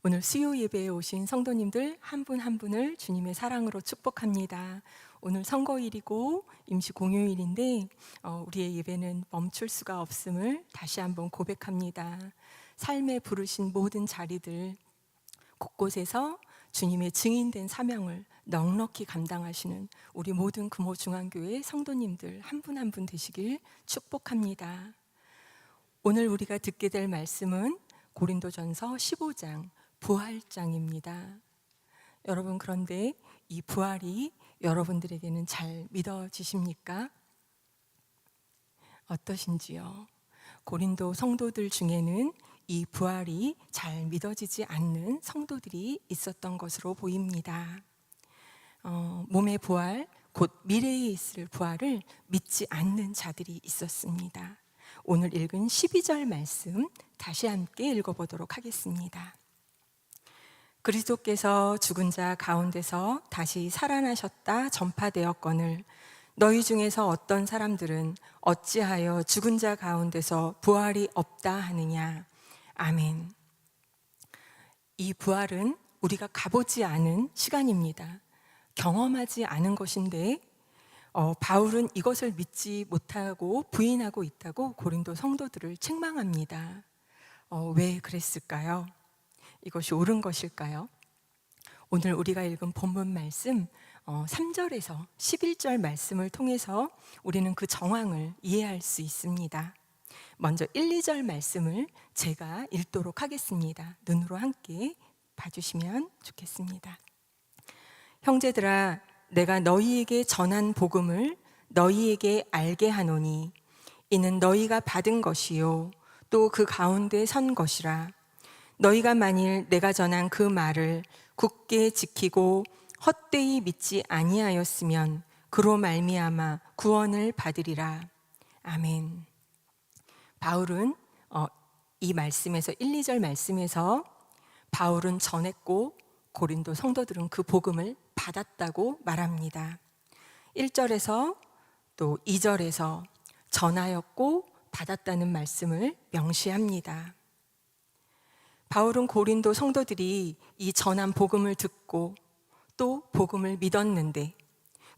오늘 수요 예배에 오신 성도님들 한 분 한 분을 주님의 사랑으로 축복합니다. 오늘 선거일이고 임시 공휴일인데 우리의 예배는 멈출 수가 없음을 다시 한번 고백합니다. 삶에 부르신 모든 자리들 곳곳에서 주님의 증인된 사명을 넉넉히 감당하시는 우리 모든 금호중앙교회 성도님들 한 분 한 분 되시길 축복합니다. 오늘 우리가 듣게 될 말씀은 고린도전서 15장 부활장입니다. 여러분, 그런데 이 부활이 여러분들에게는 잘 믿어지십니까? 어떠신지요? 고린도 성도들 중에는 이 부활이 잘 믿어지지 않는 성도들이 있었던 것으로 보입니다. 몸의 부활, 곧 미래에 있을 부활을 믿지 않는 자들이 있었습니다. 오늘 읽은 12절 말씀 다시 함께 읽어보도록 하겠습니다. 그리스도께서 죽은 자 가운데서 다시 살아나셨다 전파되었거늘 너희 중에서 어떤 사람들은 어찌하여 죽은 자 가운데서 부활이 없다 하느냐. 아멘. 이 부활은 우리가 가보지 않은 시간입니다. 경험하지 않은 것인데 바울은 이것을 믿지 못하고 부인하고 있다고 고린도 성도들을 책망합니다. 왜 그랬을까요? 이것이 옳은 것일까요? 오늘 우리가 읽은 본문 말씀 3절에서 11절 말씀을 통해서 우리는 그 정황을 이해할 수 있습니다. 먼저 1, 2절 말씀을 제가 읽도록 하겠습니다. 눈으로 함께 봐주시면 좋겠습니다. 형제들아, 내가 너희에게 전한 복음을 너희에게 알게 하노니 이는 너희가 받은 것이요 또 그 가운데 선 것이라. 너희가 만일 내가 전한 그 말을 굳게 지키고 헛되이 믿지 아니하였으면 그로 말미암아 구원을 받으리라. 아멘. 바울은 이 말씀에서 1, 2절 말씀에서 바울은 전했고 고린도 성도들은 그 복음을 받았다고 말합니다. 1절에서 또 2절에서 전하였고 받았다는 말씀을 명시합니다. 바울은 고린도 성도들이 이 전한 복음을 듣고 또 복음을 믿었는데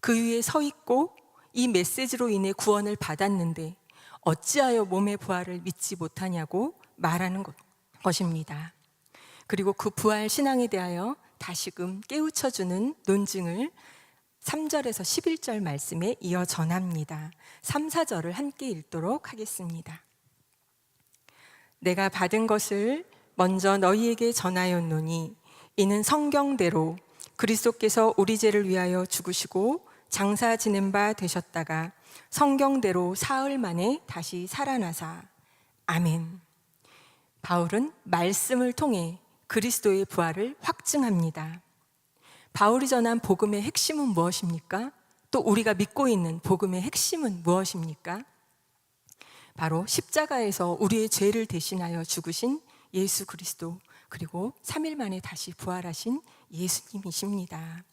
그 위에 서 있고 이 메시지로 인해 구원을 받았는데 어찌하여 몸의 부활을 믿지 못하냐고 말하는 것입니다. 그리고 그 부활 신앙에 대하여 다시금 깨우쳐주는 논증을 3절에서 11절 말씀에 이어 전합니다. 3, 4절을 함께 읽도록 하겠습니다. 내가 받은 것을 먼저 너희에게 전하였노니 이는 성경대로 그리스도께서 우리 죄를 위하여 죽으시고 장사 지는 바 되셨다가 성경대로 사흘 만에 다시 살아나사. 아멘. 바울은 말씀을 통해 그리스도의 부활을 확증합니다. 바울이 전한 복음의 핵심은 무엇입니까? 또 우리가 믿고 있는 복음의 핵심은 무엇입니까? 바로 십자가에서 우리의 죄를 대신하여 죽으신 예수 그리스도, 그리고 3일 만에 다시 부활하신 예수님이십니다.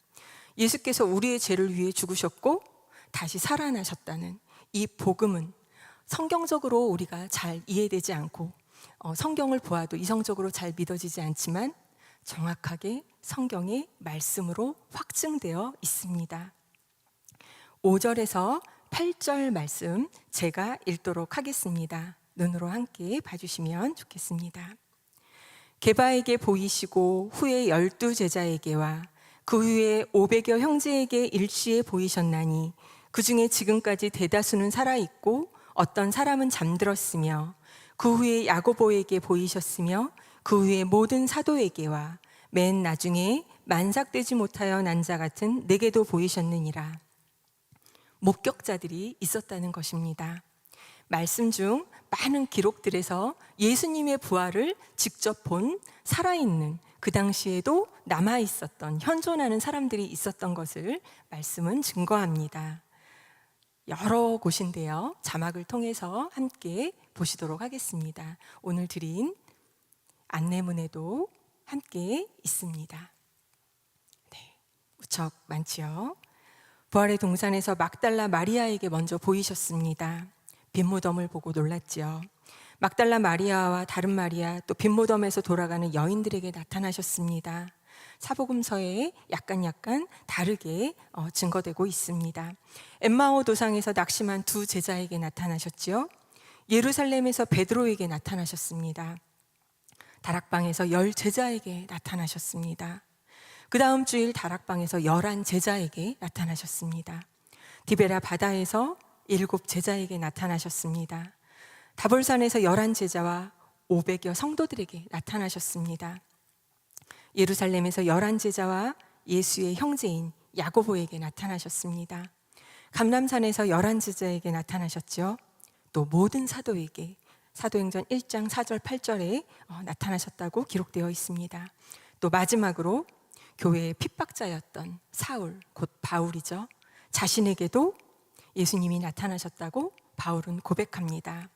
예수께서 우리의 죄를 위해 죽으셨고 다시 살아나셨다는 이 복음은 성경적으로 우리가 잘 이해되지 않고 성경을 보아도 이성적으로 잘 믿어지지 않지만 정확하게 성경의 말씀으로 확증되어 있습니다. 5절에서 8절 말씀 제가 읽도록 하겠습니다. 눈으로 함께 봐주시면 좋겠습니다. 게바에게 보이시고 후에 12 제자에게와 그 후에 500여 형제에게 일시에 보이셨나니 그 중에 지금까지 대다수는 살아있고 어떤 사람은 잠들었으며 그 후에 야고보에게 보이셨으며 그 후에 모든 사도에게와 맨 나중에 만삭되지 못하여 난 자 같은 내게도 보이셨느니라. 목격자들이 있었다는 것입니다. 말씀 중 많은 기록들에서 예수님의 부활을 직접 본 살아있는, 그 당시에도 남아있었던, 현존하는 사람들이 있었던 것을 말씀은 증거합니다. 여러 곳인데요, 자막을 통해서 함께 보시도록 하겠습니다. 오늘 드린 안내문에도 함께 있습니다. 네, 무척 많지요. 부활의 동산에서 막달라 마리아에게 먼저 보이셨습니다. 빈무덤을 보고 놀랐지요. 막달라 마리아와 다른 마리아, 또 빈무덤에서 돌아가는 여인들에게 나타나셨습니다. 사복음서에 약간 다르게 증거되고 있습니다. 엠마오 도상에서 낙심한 두 제자에게 나타나셨지요. 예루살렘에서 베드로에게 나타나셨습니다. 다락방에서 10 제자에게 나타나셨습니다. 그 다음 주일 다락방에서 11 제자에게 나타나셨습니다. 디베라 바다에서 7 제자에게 나타나셨습니다. 다볼산에서 11 제자와 500여 성도들에게 나타나셨습니다. 예루살렘에서 11 제자와 예수의 형제인 야고보에게 나타나셨습니다. 감람산에서 11 제자에게 나타나셨죠. 또 모든 사도에게 사도행전 1장 4절 8절에 나타나셨다고 기록되어 있습니다. 또 마지막으로 교회의 핍박자였던 사울, 곧 바울이죠. 자신에게도 예수님이 나타나셨다고 바울은 고백합니다.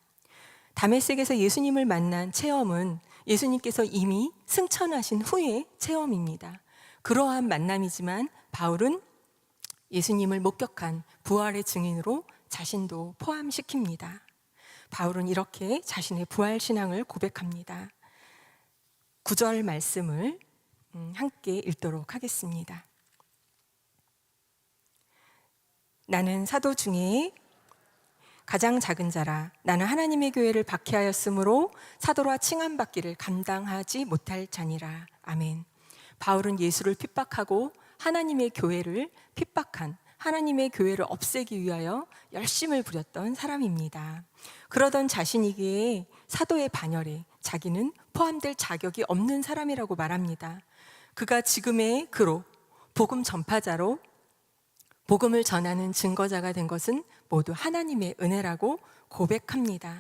다메섹에서 예수님을 만난 체험은 예수님께서 이미 승천하신 후의 체험입니다. 그러한 만남이지만 바울은 예수님을 목격한 부활의 증인으로 자신도 포함시킵니다. 바울은 이렇게 자신의 부활 신앙을 고백합니다. 9절 말씀을 함께 읽도록 하겠습니다. 나는 사도 중에 가장 작은 자라. 나는 하나님의 교회를 박해하였으므로 사도라 칭함받기를 감당하지 못할 자니라. 아멘. 바울은 예수를 핍박하고 하나님의 교회를 핍박한, 하나님의 교회를 없애기 위하여 열심을 부렸던 사람입니다. 그러던 자신이기에 사도의 반열에 자기는 포함될 자격이 없는 사람이라고 말합니다. 그가 지금의 그로 복음 전파자로 복음을 전하는 증거자가 된 것은 모두 하나님의 은혜라고 고백합니다.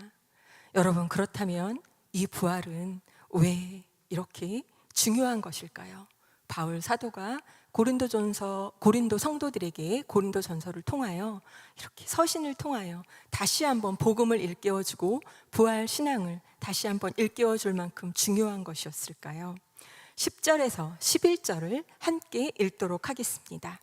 여러분, 그렇다면 이 부활은 왜 이렇게 중요한 것일까요? 바울 사도가 고린도 성도들에게 고린도전서를 통하여 이렇게 서신을 통하여 다시 한번 복음을 일깨워주고 부활 신앙을 다시 한번 일깨워줄 만큼 중요한 것이었을까요? 10절에서 11절을 함께 읽도록 하겠습니다.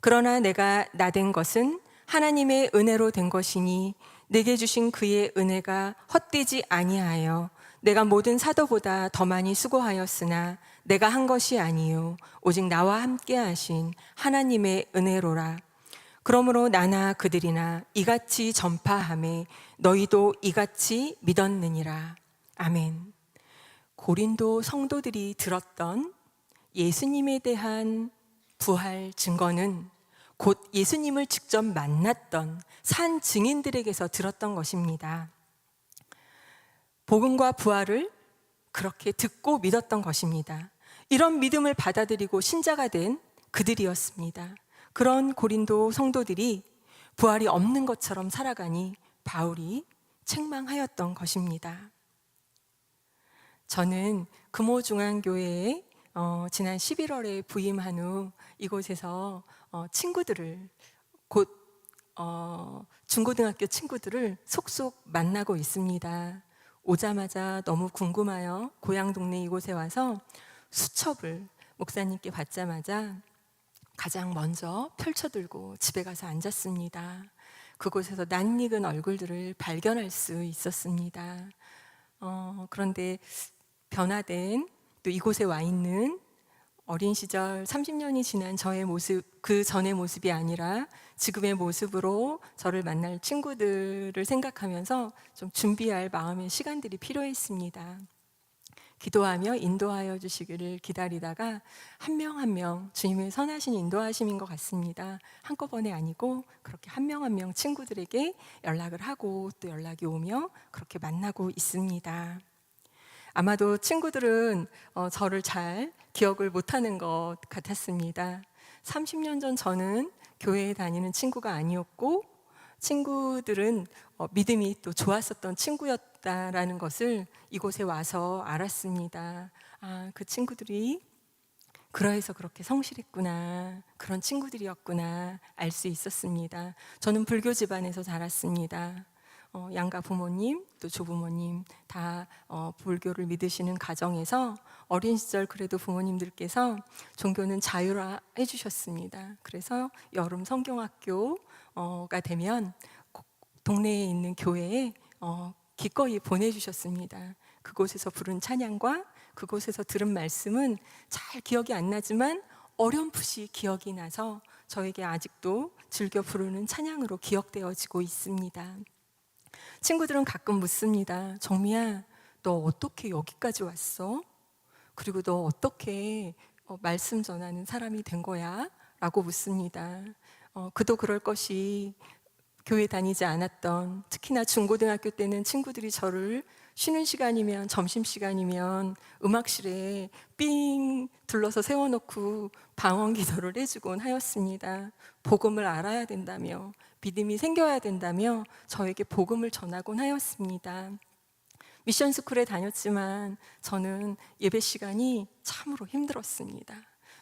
그러나 내가 나된 것은 하나님의 은혜로 된 것이니 내게 주신 그의 은혜가 헛되지 아니하여 내가 모든 사도보다 더 많이 수고하였으나 내가 한 것이 아니요 오직 나와 함께 하신 하나님의 은혜로라. 그러므로 나나 그들이나 이같이 전파하매 너희도 이같이 믿었느니라. 아멘. 고린도 성도들이 들었던 예수님에 대한 부활 증거는 곧 예수님을 직접 만났던 산 증인들에게서 들었던 것입니다. 복음과 부활을 그렇게 듣고 믿었던 것입니다. 이런 믿음을 받아들이고 신자가 된 그들이었습니다. 그런 고린도 성도들이 부활이 없는 것처럼 살아가니 바울이 책망하였던 것입니다. 저는 금호중앙교회에 지난 11월에 부임한 후 이곳에서 친구들을 곧 중고등학교 친구들을 속속 만나고 있습니다. 오자마자 너무 궁금하여 고향 동네 이곳에 와서 수첩을 목사님께 받자마자 가장 먼저 펼쳐들고 집에 가서 앉았습니다. 그곳에서 낯익은 얼굴들을 발견할 수 있었습니다. 그런데 변화된 또 이곳에 와 있는 어린 시절 30년이 지난 저의 모습, 그 전의 모습이 아니라 지금의 모습으로 저를 만날 친구들을 생각하면서 좀 준비할 마음의 시간들이 필요했습니다. 기도하며 인도하여 주시기를 기다리다가 한 명 한 명 주님의 선하신 인도하심인 것 같습니다. 한꺼번에 아니고 그렇게 한 명 한 명 친구들에게 연락을 하고 또 연락이 오며 그렇게 만나고 있습니다. 아마도 친구들은 저를 잘 기억을 못하는 것 같았습니다. 30년 전 저는 교회에 다니는 친구가 아니었고 친구들은 믿음이 또 좋았었던 친구였다라는 것을 이곳에 와서 알았습니다. 그 친구들이 그러해서 그렇게 성실했구나, 그런 친구들이었구나 알 수 있었습니다. 저는 불교 집안에서 자랐습니다. 양가 부모님 또 조부모님 다 불교를 믿으시는 가정에서 어린 시절 그래도 부모님들께서 종교는 자유화 해주셨습니다. 그래서 여름 성경학교가 되면 동네에 있는 교회에 기꺼이 보내주셨습니다. 그곳에서 부른 찬양과 그곳에서 들은 말씀은 잘 기억이 안 나지만 어렴풋이 기억이 나서 저에게 아직도 즐겨 부르는 찬양으로 기억되어지고 있습니다. 친구들은 가끔 묻습니다. 정미야, 너 어떻게 여기까지 왔어? 그리고 너 어떻게 말씀 전하는 사람이 된 거야? 라고 묻습니다. 그도 그럴 것이 교회 다니지 않았던, 특히나 중고등학교 때는 친구들이 저를 쉬는 시간이면, 점심시간이면 음악실에 삥 둘러서 세워놓고 방언 기도를 해주곤 하였습니다. 복음을 알아야 된다며, 믿음이 생겨야 된다며 저에게 복음을 전하곤 하였습니다. 미션스쿨에 다녔지만 저는 예배 시간이 참으로 힘들었습니다.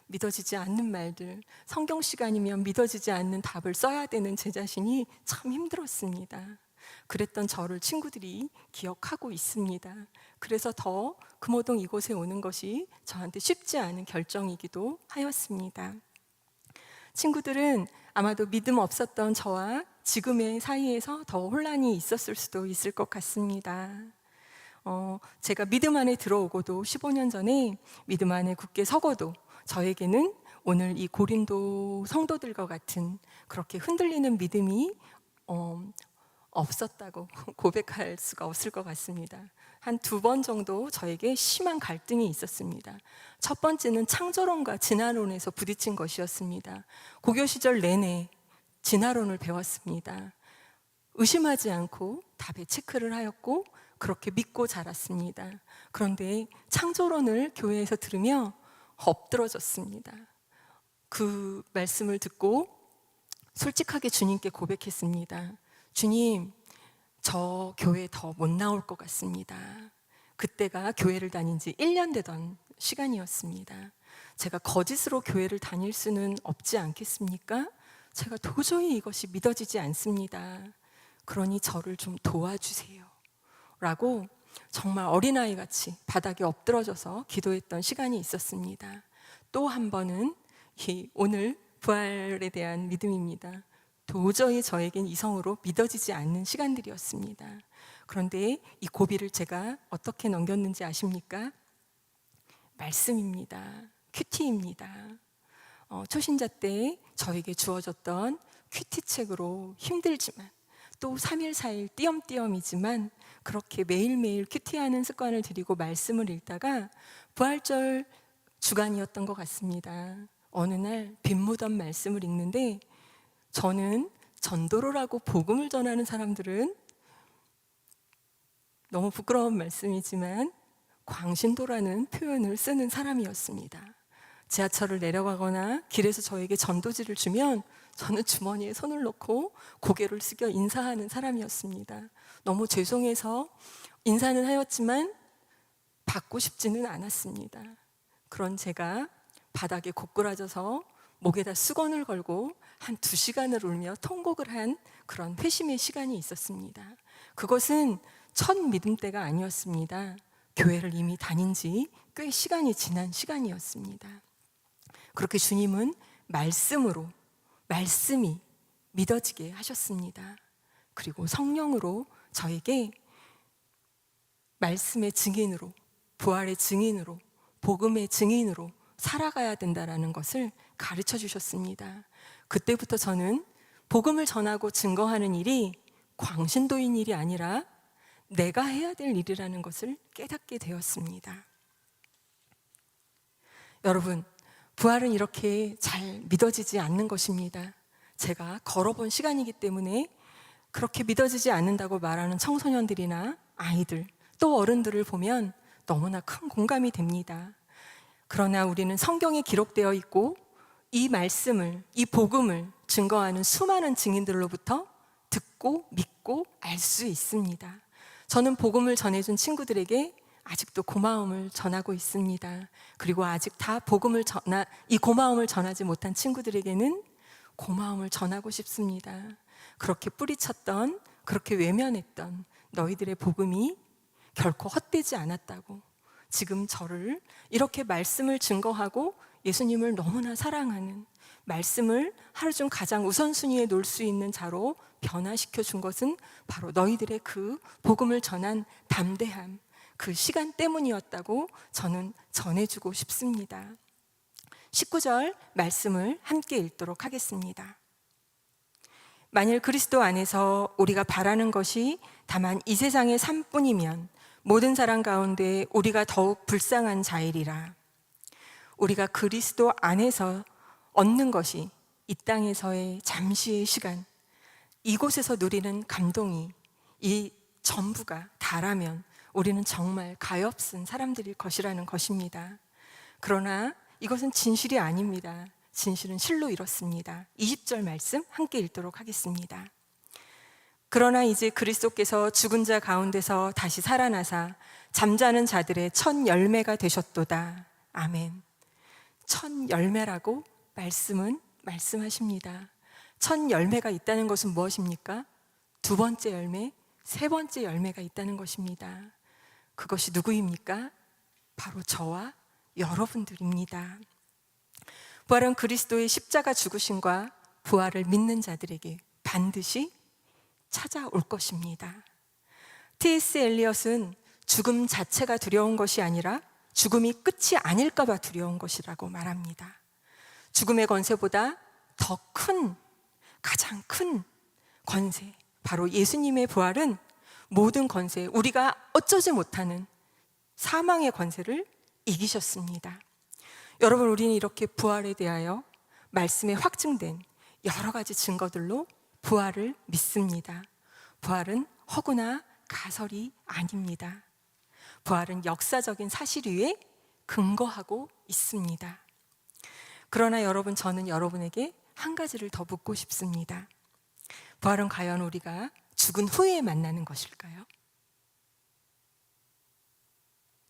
믿어지지 않는 말들, 성경 시간이면 믿어지지 않는 답을 써야 되는 제 자신이 참 힘들었습니다. 그랬던 저를 친구들이 기억하고 있습니다. 그래서 더 금호동 이곳에 오는 것이 저한테 쉽지 않은 결정이기도 하였습니다. 친구들은 아마도 믿음 없었던 저와 지금의 사이에서 더 혼란이 있었을 수도 있을 것 같습니다. 제가 믿음 안에 들어오고도 15년 전에 믿음 안에 굳게 서고도 저에게는 오늘 이 고린도 성도들과 같은 그렇게 흔들리는 믿음이 없었다고 고백할 수가 없을 것 같습니다. 한 2번 정도 저에게 심한 갈등이 있었습니다. 첫 번째는 창조론과 진화론에서 부딪힌 것이었습니다. 고교 시절 내내 진화론을 배웠습니다. 의심하지 않고 답에 체크를 하였고 그렇게 믿고 자랐습니다. 그런데 창조론을 교회에서 들으며 엎드러졌습니다. 그 말씀을 듣고 솔직하게 주님께 고백했습니다. 주님, 저 교회 더 못 나올 것 같습니다. 그때가 교회를 다닌 지 1년 되던 시간이었습니다. 제가 거짓으로 교회를 다닐 수는 없지 않겠습니까? 제가 도저히 이것이 믿어지지 않습니다. 그러니 저를 좀 도와주세요. 라고 정말 어린아이같이 바닥에 엎드러져서 기도했던 시간이 있었습니다. 또 한 번은 오늘 부활에 대한 믿음입니다. 도저히 저에겐 이성으로 믿어지지 않는 시간들이었습니다. 그런데 이 고비를 제가 어떻게 넘겼는지 아십니까? 말씀입니다. 큐티입니다. 초신자 때 저에게 주어졌던 큐티 책으로 힘들지만 또 3일 4일 띄엄띄엄이지만 그렇게 매일매일 큐티하는 습관을 들이고 말씀을 읽다가 부활절 주간이었던 것 같습니다. 어느 날 빈무던 말씀을 읽는데 저는 전도로라고 복음을 전하는 사람들은 너무 부끄러운 말씀이지만 광신도라는 표현을 쓰는 사람이었습니다. 지하철을 내려가거나 길에서 저에게 전도지를 주면 저는 주머니에 손을 넣고 고개를 숙여 인사하는 사람이었습니다. 너무 죄송해서 인사는 하였지만 받고 싶지는 않았습니다. 그런 제가 바닥에 고꾸라져서 목에다 수건을 걸고 한 2시간을 울며 통곡을 한 그런 회심의 시간이 있었습니다. 그것은 첫 믿음 때가 아니었습니다. 교회를 이미 다닌 지 꽤 시간이 지난 시간이었습니다. 그렇게 주님은 말씀으로, 말씀이 믿어지게 하셨습니다. 그리고 성령으로 저에게 말씀의 증인으로, 부활의 증인으로, 복음의 증인으로 살아가야 된다는 것을 가르쳐 주셨습니다. 그때부터 저는 복음을 전하고 증거하는 일이 광신도인 일이 아니라 내가 해야 될 일이라는 것을 깨닫게 되었습니다. 여러분, 부활은 이렇게 잘 믿어지지 않는 것입니다. 제가 걸어본 시간이기 때문에 그렇게 믿어지지 않는다고 말하는 청소년들이나 아이들, 또 어른들을 보면 너무나 큰 공감이 됩니다. 그러나 우리는 성경에 기록되어 있고 이 말씀을, 이 복음을 증거하는 수많은 증인들로부터 듣고 믿고 알 수 있습니다. 저는 복음을 전해준 친구들에게 아직도 고마움을 전하고 있습니다. 그리고 아직 다 이 고마움을 전하지 못한 친구들에게는 고마움을 전하고 싶습니다. 그렇게 뿌리쳤던, 그렇게 외면했던 너희들의 복음이 결코 헛되지 않았다고, 지금 저를 이렇게 말씀을 증거하고 예수님을 너무나 사랑하는, 말씀을 하루 중 가장 우선순위에 놓을 수 있는 자로 변화시켜 준 것은 바로 너희들의 그 복음을 전한 담대함, 그 시간 때문이었다고 저는 전해주고 싶습니다. 19절 말씀을 함께 읽도록 하겠습니다. 만일 그리스도 안에서 우리가 바라는 것이 다만 이 세상의 삶뿐이면 모든 사람 가운데 우리가 더욱 불쌍한 자이리라. 우리가 그리스도 안에서 얻는 것이 이 땅에서의 잠시의 시간, 이곳에서 누리는 감동이 이 전부가 다라면 우리는 정말 가엾은 사람들일 것이라는 것입니다. 그러나 이것은 진실이 아닙니다. 진실은 실로 이렇습니다. 20절 말씀 함께 읽도록 하겠습니다. 그러나 이제 그리스도께서 죽은 자 가운데서 다시 살아나사 잠자는 자들의 첫 열매가 되셨도다. 아멘. 첫 열매라고 말씀은 말씀하십니다. 첫 열매가 있다는 것은 무엇입니까? 두 번째 열매, 세 번째 열매가 있다는 것입니다. 그것이 누구입니까? 바로 저와 여러분들입니다. 부활은 그리스도의 십자가 죽으심과 부활을 믿는 자들에게 반드시 찾아올 것입니다. T.S. 엘리엇은 죽음 자체가 두려운 것이 아니라 죽음이 끝이 아닐까 봐 두려운 것이라고 말합니다. 죽음의 권세보다 더 큰, 가장 큰 권세, 바로 예수님의 부활은 모든 권세, 우리가 어쩌지 못하는 사망의 권세를 이기셨습니다. 여러분, 우리는 이렇게 부활에 대하여 말씀에 확증된 여러 가지 증거들로 부활을 믿습니다. 부활은 허구나 가설이 아닙니다. 부활은 역사적인 사실 위에 근거하고 있습니다. 그러나 여러분, 저는 여러분에게 한 가지를 더 묻고 싶습니다. 부활은 과연 우리가 죽은 후에 만나는 것일까요?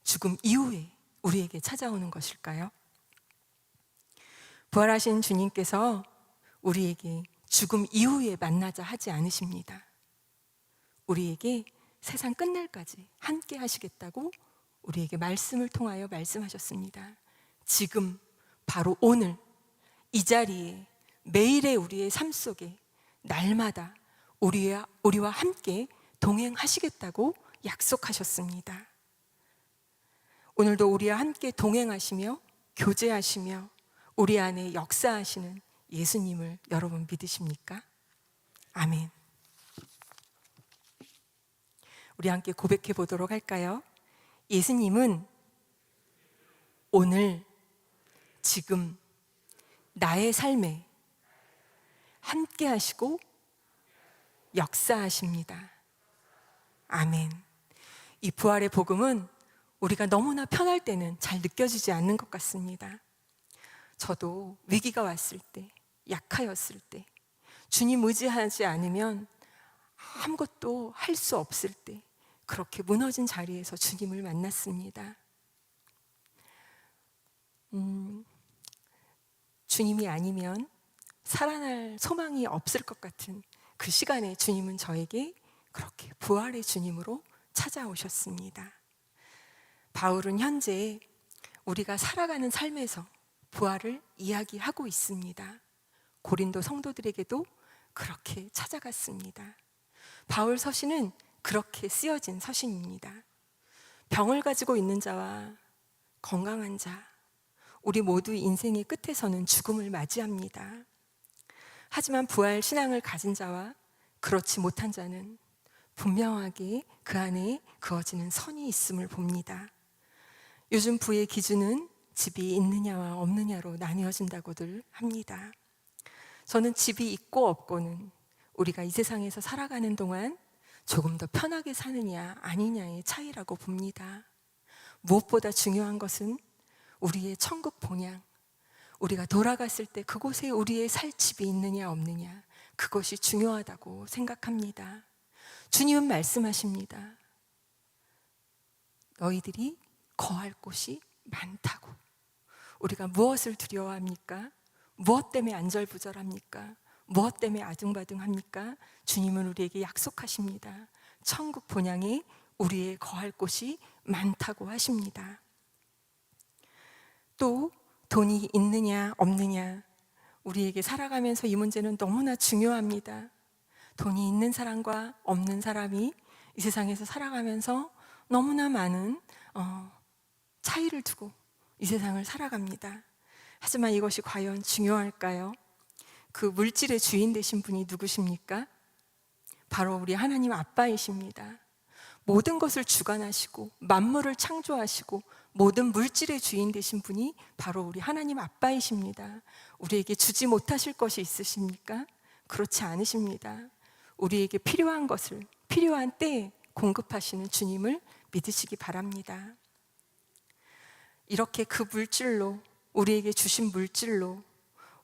죽음 이후에 우리에게 찾아오는 것일까요? 부활하신 주님께서 우리에게 죽음 이후에 만나자 하지 않으십니다. 우리에게 세상 끝날까지 함께 하시겠다고 우리에게 말씀을 통하여 말씀하셨습니다. 지금 바로 오늘 이 자리에 매일의 우리의 삶 속에 날마다 우리와 함께 동행하시겠다고 약속하셨습니다. 오늘도 우리와 함께 동행하시며 교제하시며 우리 안에 역사하시는 예수님을 여러분 믿으십니까? 아멘. 우리 함께 고백해 보도록 할까요? 예수님은 오늘, 지금 나의 삶에 함께 하시고 역사하십니다. 아멘. 이 부활의 복음은 우리가 너무나 편할 때는 잘 느껴지지 않는 것 같습니다. 저도 위기가 왔을 때, 약하였을 때, 주님 의지하지 않으면 아무것도 할 수 없을 때 그렇게 무너진 자리에서 주님을 만났습니다. 주님이 아니면 살아날 소망이 없을 것 같은 그 시간에 주님은 저에게 그렇게 부활의 주님으로 찾아오셨습니다. 바울은 현재 우리가 살아가는 삶에서 부활을 이야기하고 있습니다. 고린도 성도들에게도 그렇게 찾아갔습니다. 바울 서신은 그렇게 쓰여진 서신입니다. 병을 가지고 있는 자와 건강한 자, 우리 모두 인생의 끝에서는 죽음을 맞이합니다. 하지만 부활 신앙을 가진 자와 그렇지 못한 자는 분명하게 그 안에 그어지는 선이 있음을 봅니다. 요즘 부의 기준은 집이 있느냐와 없느냐로 나뉘어진다고들 합니다. 저는 집이 있고 없고는 우리가 이 세상에서 살아가는 동안 조금 더 편하게 사느냐 아니냐의 차이라고 봅니다. 무엇보다 중요한 것은 우리의 천국 본향, 우리가 돌아갔을 때 그곳에 우리의 살 집이 있느냐 없느냐, 그것이 중요하다고 생각합니다. 주님은 말씀하십니다. 너희들이 거할 곳이 많다고. 우리가 무엇을 두려워합니까? 무엇 때문에 안절부절합니까? 무엇 때문에 아등바등합니까? 주님은 우리에게 약속하십니다. 천국 본향에 우리의 거할 곳이 많다고 하십니다. 또 돈이 있느냐 없느냐, 우리에게 살아가면서 이 문제는 너무나 중요합니다. 돈이 있는 사람과 없는 사람이 이 세상에서 살아가면서 너무나 많은 차이를 두고 이 세상을 살아갑니다. 하지만 이것이 과연 중요할까요? 그 물질의 주인 되신 분이 누구십니까? 바로 우리 하나님 아빠이십니다. 모든 것을 주관하시고 만물을 창조하시고 모든 물질의 주인 되신 분이 바로 우리 하나님 아빠이십니다. 우리에게 주지 못하실 것이 있으십니까? 그렇지 않으십니다. 우리에게 필요한 것을 필요한 때에 공급하시는 주님을 믿으시기 바랍니다. 이렇게 그 물질로, 우리에게 주신 물질로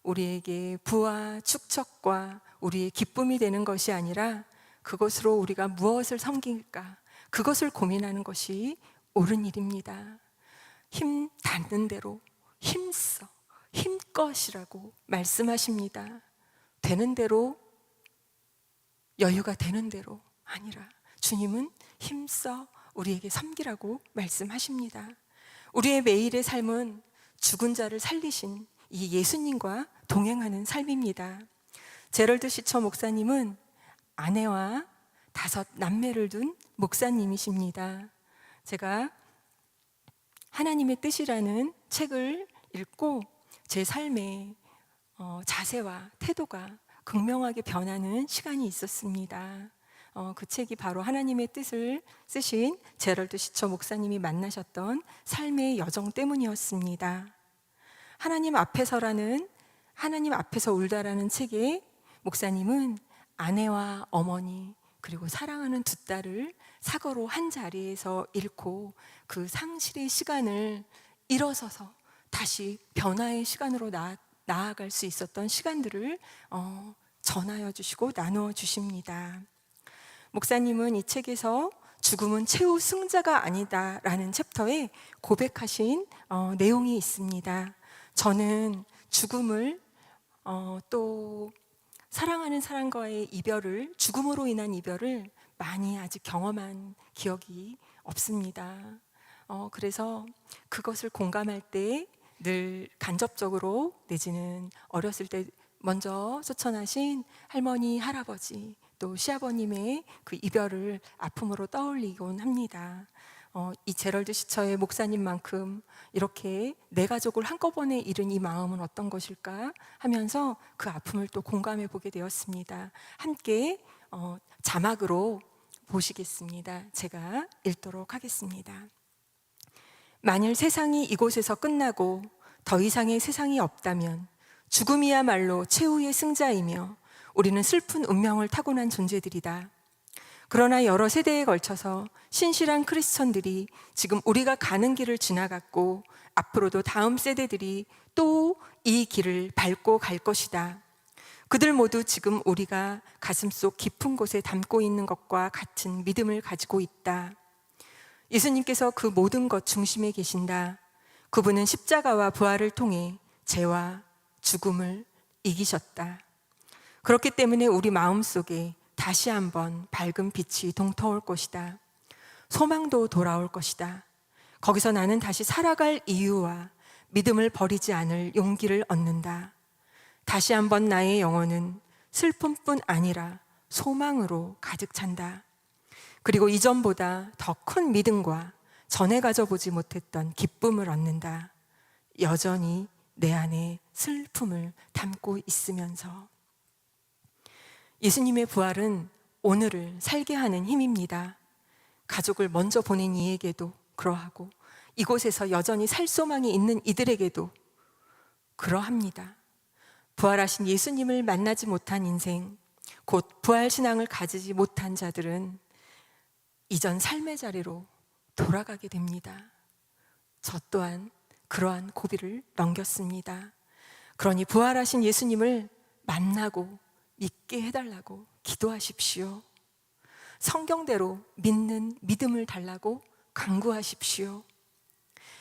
우리에게 부와 축척과 우리의 기쁨이 되는 것이 아니라 그것으로 우리가 무엇을 섬길까, 그것을 고민하는 것이 옳은 일입니다. 힘 닿는 대로 힘써, 힘껏이라고 말씀하십니다. 되는 대로, 여유가 되는 대로 아니라 주님은 힘써 우리에게 섬기라고 말씀하십니다. 우리의 매일의 삶은 죽은 자를 살리신 이 예수님과 동행하는 삶입니다. 제럴드 시처 목사님은 아내와 5 남매를 둔 목사님이십니다. 제가 하나님의 뜻이라는 책을 읽고 제 삶의 자세와 태도가 극명하게 변하는 시간이 있었습니다. 그 책이 바로 하나님의 뜻을 쓰신 제럴드 시처 목사님이 만나셨던 삶의 여정 때문이었습니다. 하나님 앞에서라는, 하나님 앞에서 울다라는 책에 목사님은 아내와 어머니 그리고 사랑하는 2 딸을 사고로 한 자리에서 잃고 그 상실의 시간을 일어서서 다시 변화의 시간으로 나아갈 수 있었던 시간들을 전하여 주시고 나누어 주십니다. 목사님은 이 책에서 죽음은 최후 승자가 아니다라는 챕터에 고백하신 내용이 있습니다. 저는 죽음을 또 사랑하는 사람과의 이별을, 죽음으로 인한 이별을 많이 아직 경험한 기억이 없습니다. 그래서 그것을 공감할 때 늘 간접적으로 내지는 어렸을 때 먼저 소천하신 할머니, 할아버지 또 시아버님의 그 이별을 아픔으로 떠올리곤 합니다. 이 제럴드 시처의 목사님만큼 이렇게 내 가족을 한꺼번에 잃은 이 마음은 어떤 것일까 하면서 그 아픔을 또 공감해 보게 되었습니다. 함께 자막으로 보시겠습니다. 제가 읽도록 하겠습니다. 만일 세상이 이곳에서 끝나고 더 이상의 세상이 없다면 죽음이야말로 최후의 승자이며 우리는 슬픈 운명을 타고난 존재들이다. 그러나 여러 세대에 걸쳐서 신실한 크리스천들이 지금 우리가 가는 길을 지나갔고 앞으로도 다음 세대들이 또 이 길을 밟고 갈 것이다. 그들 모두 지금 우리가 가슴속 깊은 곳에 담고 있는 것과 같은 믿음을 가지고 있다. 예수님께서 그 모든 것 중심에 계신다. 그분은 십자가와 부활을 통해 죄와 죽음을 이기셨다. 그렇기 때문에 우리 마음속에 다시 한번 밝은 빛이 동터올 것이다. 소망도 돌아올 것이다. 거기서 나는 다시 살아갈 이유와 믿음을 버리지 않을 용기를 얻는다. 다시 한번 나의 영혼은 슬픔뿐 아니라 소망으로 가득 찬다. 그리고 이전보다 더 큰 믿음과 전에 가져보지 못했던 기쁨을 얻는다. 여전히 내 안에 슬픔을 담고 있으면서. 예수님의 부활은 오늘을 살게 하는 힘입니다. 가족을 먼저 보낸 이에게도 그러하고 이곳에서 여전히 살 소망이 있는 이들에게도 그러합니다. 부활하신 예수님을 만나지 못한 인생, 곧 부활신앙을 가지지 못한 자들은 이전 삶의 자리로 돌아가게 됩니다. 저 또한 그러한 고비를 넘겼습니다. 그러니 부활하신 예수님을 만나고 믿게 해달라고 기도하십시오. 성경대로 믿는 믿음을 달라고 간구하십시오.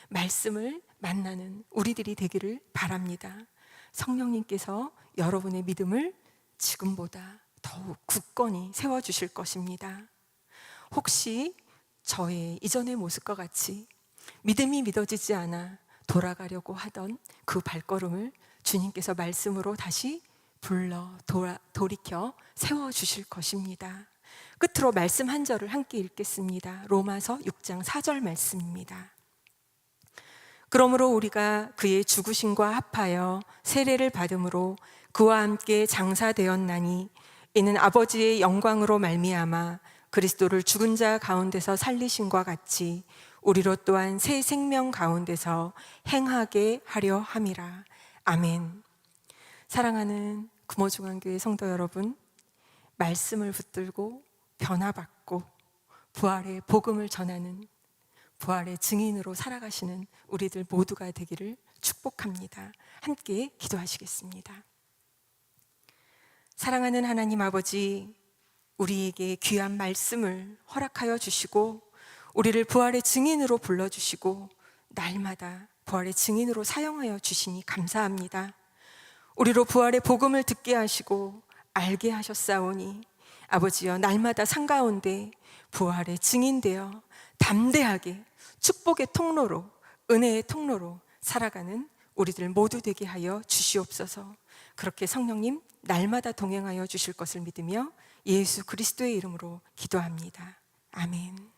말씀을 만나는 우리들이 되기를 바랍니다. 성령님께서 여러분의 믿음을 지금보다 더욱 굳건히 세워주실 것입니다. 혹시 저의 이전의 모습과 같이 믿음이 믿어지지 않아 돌아가려고 하던 그 발걸음을 주님께서 말씀으로 다시 돌이켜 세워주실 것입니다. 끝으로 말씀 한 절을 함께 읽겠습니다. 로마서 6장 4절 말씀입니다. 그러므로 우리가 그의 죽으심과 합하여 세례를 받음으로 그와 함께 장사되었나니 이는 아버지의 영광으로 말미암아 그리스도를 죽은 자 가운데서 살리심과 같이 우리로 또한 새 생명 가운데서 행하게 하려 함이라. 아멘. 사랑하는 금호중앙교회 성도 여러분, 말씀을 붙들고 변화받고 부활의 복음을 전하는 부활의 증인으로 살아가시는 우리들 모두가 되기를 축복합니다. 함께 기도하시겠습니다. 사랑하는 하나님 아버지, 우리에게 귀한 말씀을 허락하여 주시고 우리를 부활의 증인으로 불러주시고 날마다 부활의 증인으로 사용하여 주시니 감사합니다. 우리로 부활의 복음을 듣게 하시고 알게 하셨사오니 아버지여, 날마다 상가운데 부활의 증인되어 담대하게 축복의 통로로, 은혜의 통로로 살아가는 우리들 모두 되게 하여 주시옵소서. 그렇게 성령님 날마다 동행하여 주실 것을 믿으며 예수 그리스도의 이름으로 기도합니다. 아멘.